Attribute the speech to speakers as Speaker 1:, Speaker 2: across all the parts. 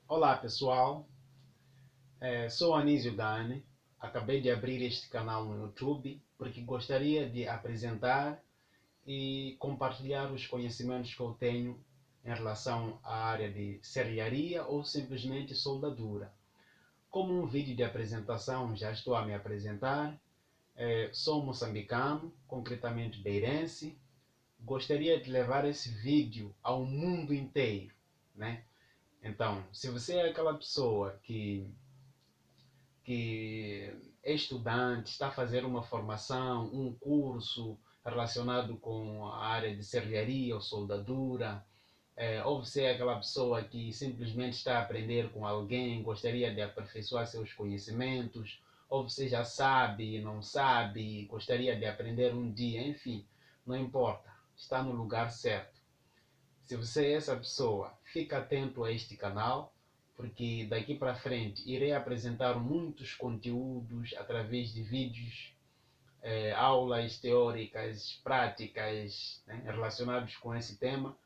Speaker 1: Olá pessoal, sou Anísio Gane. Acabei de abrir este canal no YouTube porque gostaria de apresentar e compartilhar os conhecimentos que eu tenho em relação à área de serralharia ou simplesmente soldadura. Como um vídeo de apresentação, já estou a me apresentar. Sou moçambicano, concretamente beirense. Gostaria de levar esse vídeo ao mundo inteiro, né? Então, se você é aquela pessoa que é estudante, está a fazer uma formação, um curso relacionado com a área de serralharia ou soldadura, ou você é aquela pessoa que simplesmente está a aprender com alguém, gostaria de aperfeiçoar seus conhecimentos, ou você já sabe, não sabe, gostaria de aprender um dia, enfim, não importa, está no lugar certo. Se você é essa pessoa, fica atento a este canal, porque daqui para frente irei apresentar muitos conteúdos através de vídeos, aulas teóricas, práticas, né, relacionados com esse tema,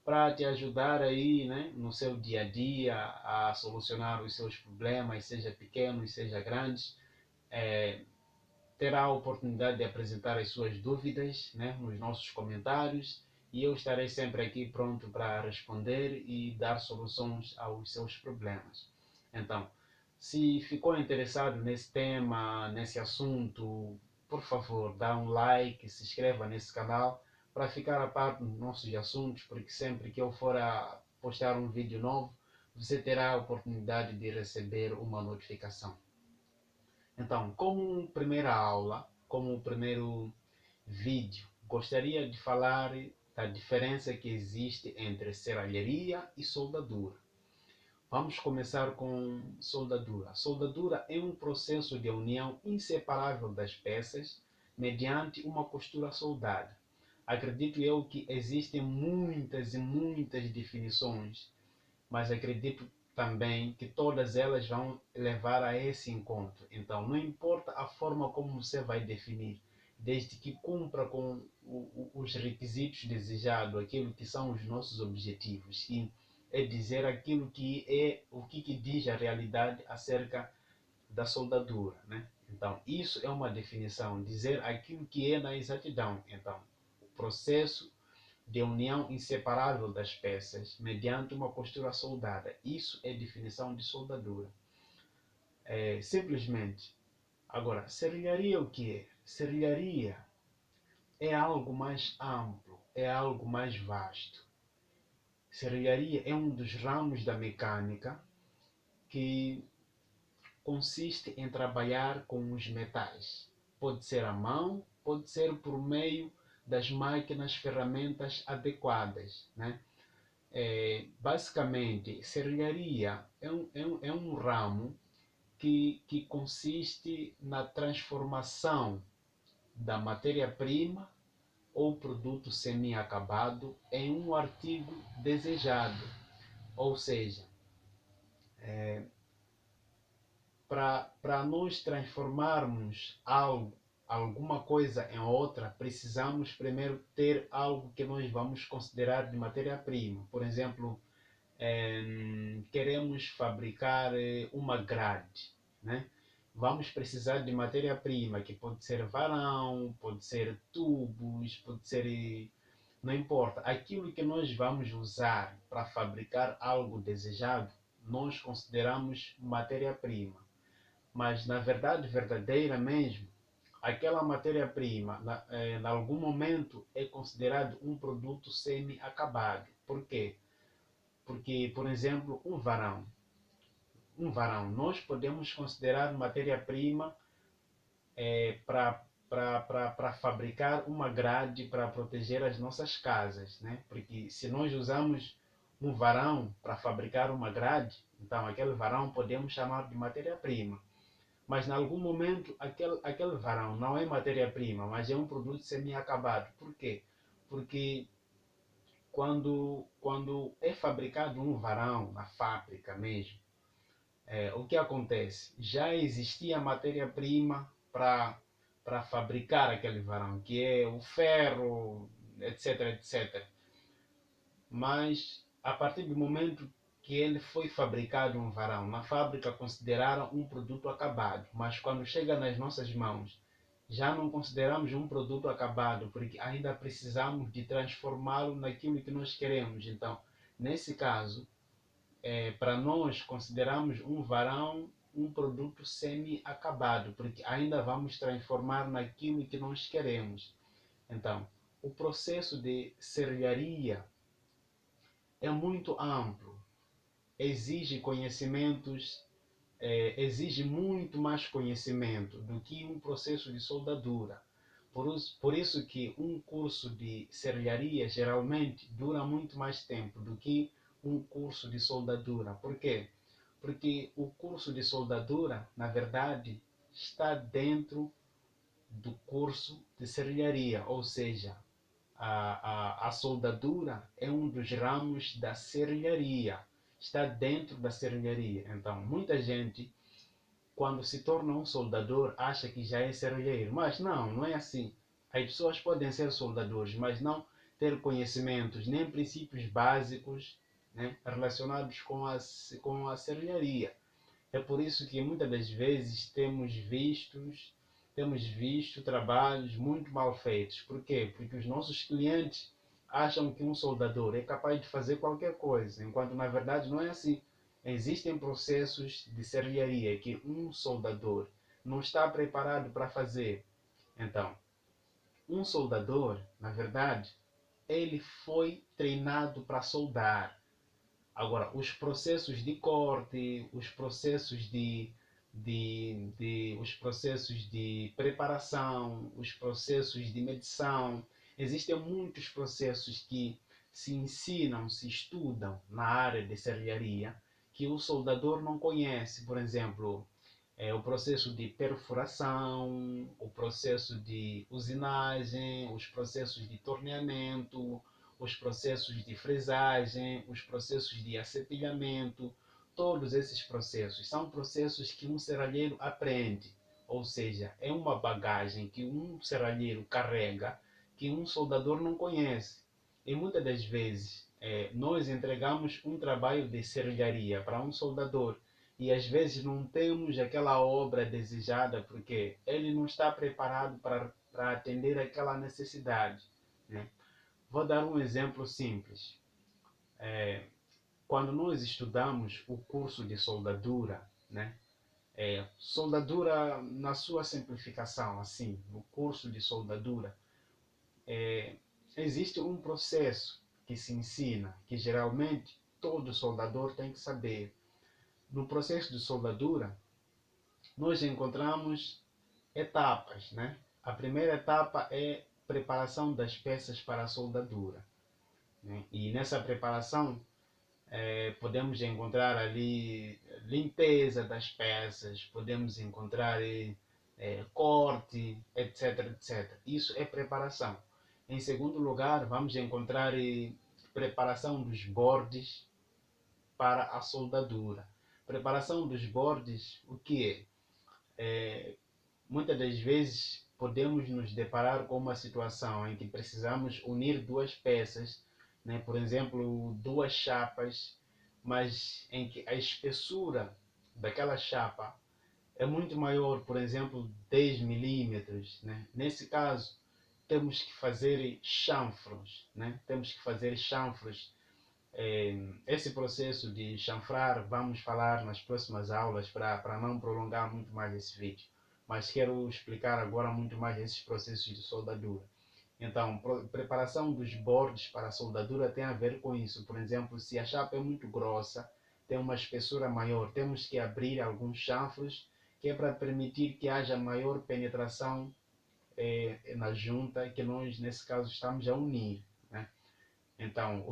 Speaker 1: para te ajudar aí, né, no seu dia a dia a solucionar os seus problemas, seja pequenos, seja grandes. Terá a oportunidade de apresentar as suas dúvidas, né, nos nossos comentários, e eu estarei sempre aqui pronto para responder e dar soluções aos seus problemas. Então, se ficou interessado nesse tema, nesse assunto, por favor, dá um like, se inscreva nesse canal para ficar a par dos nossos assuntos, porque sempre que eu for a postar um vídeo novo, você terá a oportunidade de receber uma notificação. Então, como primeira aula, como primeiro vídeo, gostaria de falar da diferença que existe entre serralharia e soldadura. Vamos começar com soldadura. Soldadura é um processo de união inseparável das peças mediante uma costura soldada. Acredito eu que existem muitas e muitas definições, mas acredito também que todas elas vão levar a esse encontro. Então, não importa a forma como você vai definir, desde que cumpra com os requisitos desejados, aquilo que são os nossos objetivos, e é dizer aquilo que é o que diz a realidade acerca da soldadura, né? Então, isso é uma definição, dizer aquilo que é na exatidão. Então, o processo de união inseparável das peças mediante uma costura soldada. Isso é definição de soldadura. Simplesmente. Agora, serralharia o que é? Serralharia é algo mais amplo, é algo mais vasto. Serralharia é um dos ramos da mecânica que consiste em trabalhar com os metais. Pode ser à mão, pode ser por meio das máquinas, ferramentas adequadas, né? Basicamente, serralharia é um ramo que consiste na transformação da matéria-prima ou produto semi-acabado em um artigo desejado. Ou seja, para nós transformarmos algo, alguma coisa em outra, precisamos primeiro ter algo que nós vamos considerar de matéria-prima. Por exemplo, queremos fabricar uma grade, né? Vamos precisar de matéria-prima, que pode ser varão, pode ser tubos, pode ser... Não importa. Aquilo que nós vamos usar para fabricar algo desejado, nós consideramos matéria-prima. Mas, na verdade, verdadeira mesmo, aquela matéria-prima, em algum momento, é considerado um produto semi-acabado. Por quê? Porque, por exemplo, nós podemos considerar matéria-prima para fabricar uma grade para proteger as nossas casas, né? Porque se nós usamos um varão para fabricar uma grade, então aquele varão podemos chamar de matéria-prima. Mas em algum momento aquele varão não é matéria-prima, mas é um produto semi-acabado. Por quê? Porque quando é fabricado um varão na fábrica mesmo, o que acontece? Já existia matéria-prima para fabricar aquele varão, que é o ferro, etc, etc. Mas a partir do momento que ele foi fabricado um varão. Na fábrica consideraram um produto acabado, mas quando chega nas nossas mãos, já não consideramos um produto acabado, porque ainda precisamos de transformá-lo naquilo que nós queremos. Então, nesse caso, para nós consideramos um varão um produto semi-acabado, porque ainda vamos transformar naquilo que nós queremos. Então, o processo de serralharia é muito amplo, exige conhecimentos, exige muito mais conhecimento do que um processo de soldadura. Por isso que um curso de serralharia geralmente dura muito mais tempo do que um curso de soldadura. Por quê? Porque o curso de soldadura, na verdade, está dentro do curso de serralharia, ou seja, a soldadura é um dos ramos da serralharia, está dentro da serralharia. Então, muita gente, quando se torna um soldador, acha que já é serralheiro, mas não é assim. As pessoas podem ser soldadores, mas não ter conhecimentos nem princípios básicos, né, relacionados com a serralharia. É por isso que muitas das vezes temos visto trabalhos muito mal feitos. Por quê? Porque os nossos clientes acham que um soldador é capaz de fazer qualquer coisa, enquanto na verdade não é assim. Existem processos de serralharia que um soldador não está preparado para fazer. Então, um soldador, na verdade, ele foi treinado para soldar. Agora, os processos de corte, os processos de preparação, os processos de medição, existem muitos processos que se ensinam, se estudam na área de serralharia que o soldador não conhece. Por exemplo, o processo de perfuração, o processo de usinagem, os processos de torneamento, os processos de fresagem, os processos de acepilhamento, todos esses processos são processos que um serralheiro aprende, ou seja, é uma bagagem que um serralheiro carrega que um soldador não conhece. E muitas das vezes nós entregamos um trabalho de serralharia para um soldador e às vezes não temos aquela obra desejada porque ele não está preparado para atender aquela necessidade, né? Vou dar um exemplo simples. Quando nós estudamos o curso de soldadura, né? Soldadura na sua simplificação, assim, no curso de soldadura, existe um processo que se ensina, que geralmente todo soldador tem que saber. No processo de soldadura, nós encontramos etapas, né? A primeira etapa é preparação das peças para a soldadura, né? E nessa preparação podemos encontrar ali limpeza das peças, podemos encontrar corte, etc, etc. Isso é preparação. Em segundo lugar, vamos encontrar preparação dos bordes para a soldadura. Preparação dos bordes, o que é? Muitas das vezes podemos nos deparar com uma situação em que precisamos unir duas peças, né? Por exemplo, duas chapas, mas em que a espessura daquela chapa é muito maior, por exemplo, 10 milímetros, né? Nesse caso, temos que fazer chanfros, né? Temos que fazer chanfros. Esse processo de chanfrar vamos falar nas próximas aulas para não prolongar muito mais esse vídeo, mas quero explicar agora muito mais esses processos de soldadura. Então, preparação dos bordes para a soldadura tem a ver com isso. Por exemplo, se a chapa é muito grossa, tem uma espessura maior, temos que abrir alguns chanfros que é para permitir que haja maior penetração na junta que nós, nesse caso, estamos a unir, né? Então,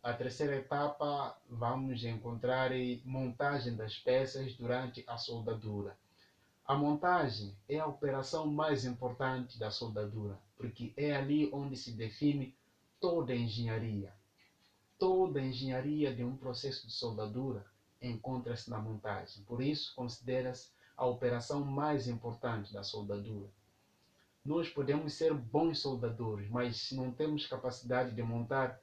Speaker 1: a terceira etapa, vamos encontrar montagem das peças durante a soldadura. A montagem é a operação mais importante da soldadura, porque é ali onde se define toda a engenharia. Toda a engenharia de um processo de soldadura encontra-se na montagem. Por isso, considera-se a operação mais importante da soldadura. Nós podemos ser bons soldadores, mas se não temos capacidade de montar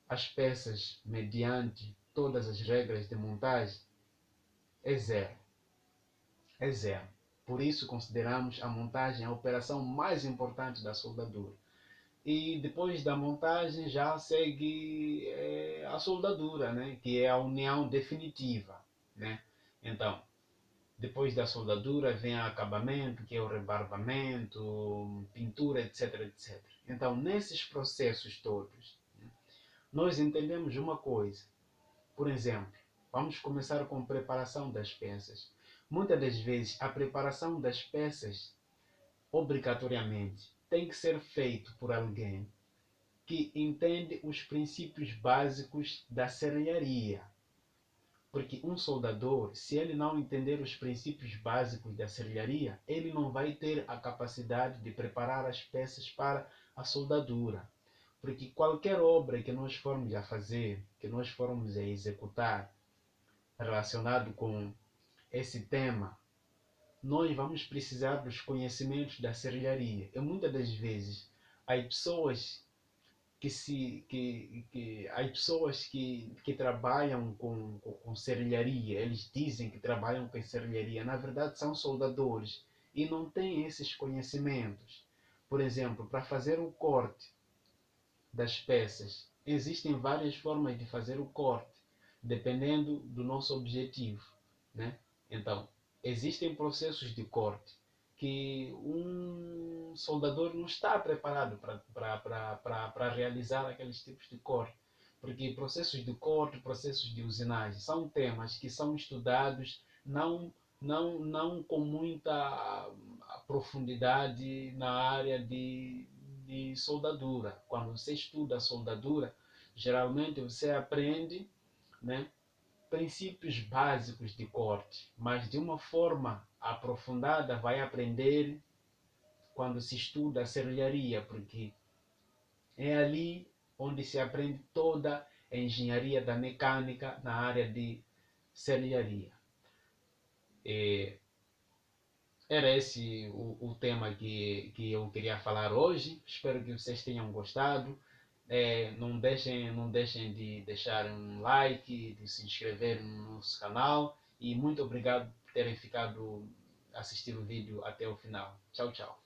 Speaker 1: as peças mediante todas as regras de montagem, é zero. É zero. Por isso consideramos a montagem a operação mais importante da soldadura. E depois da montagem já segue a soldadura, né? Que é a união definitiva, né? Então, depois da soldadura vem o acabamento, que é o rebarbamento, pintura, etc, etc. Então, nesses processos todos, né, nós entendemos uma coisa. Por exemplo, vamos começar com a preparação das peças. Muitas das vezes, a preparação das peças, obrigatoriamente, tem que ser feito por alguém que entende os princípios básicos da serralharia. Porque um soldador, se ele não entender os princípios básicos da serralharia, ele não vai ter a capacidade de preparar as peças para a soldadura. Porque qualquer obra que nós formos a fazer, que nós formos a executar, relacionado com esse tema, nós vamos precisar dos conhecimentos da serralharia. E muitas das vezes, as pessoas as pessoas que trabalham com serralharia, eles dizem que trabalham com serralharia, na verdade são soldadores e não têm esses conhecimentos. Por exemplo, para fazer o corte das peças, existem várias formas de fazer o corte, dependendo do nosso objetivo, né? Então, existem processos de corte que um soldador não está preparado para realizar aqueles tipos de corte. Porque processos de corte, processos de usinagem, são temas que são estudados não com muita profundidade na área de soldadura. Quando você estuda a soldadura, geralmente você aprende, né, princípios básicos de corte, mas de uma forma aprofundada vai aprender quando se estuda a serralharia, porque é ali onde se aprende toda a engenharia da mecânica na área de serralharia. Era esse o tema que eu queria falar hoje. Espero que vocês tenham gostado. Não deixem de deixar um like, de se inscrever no nosso canal. E muito obrigado por terem ficado assistir o vídeo até o final. Tchau, tchau.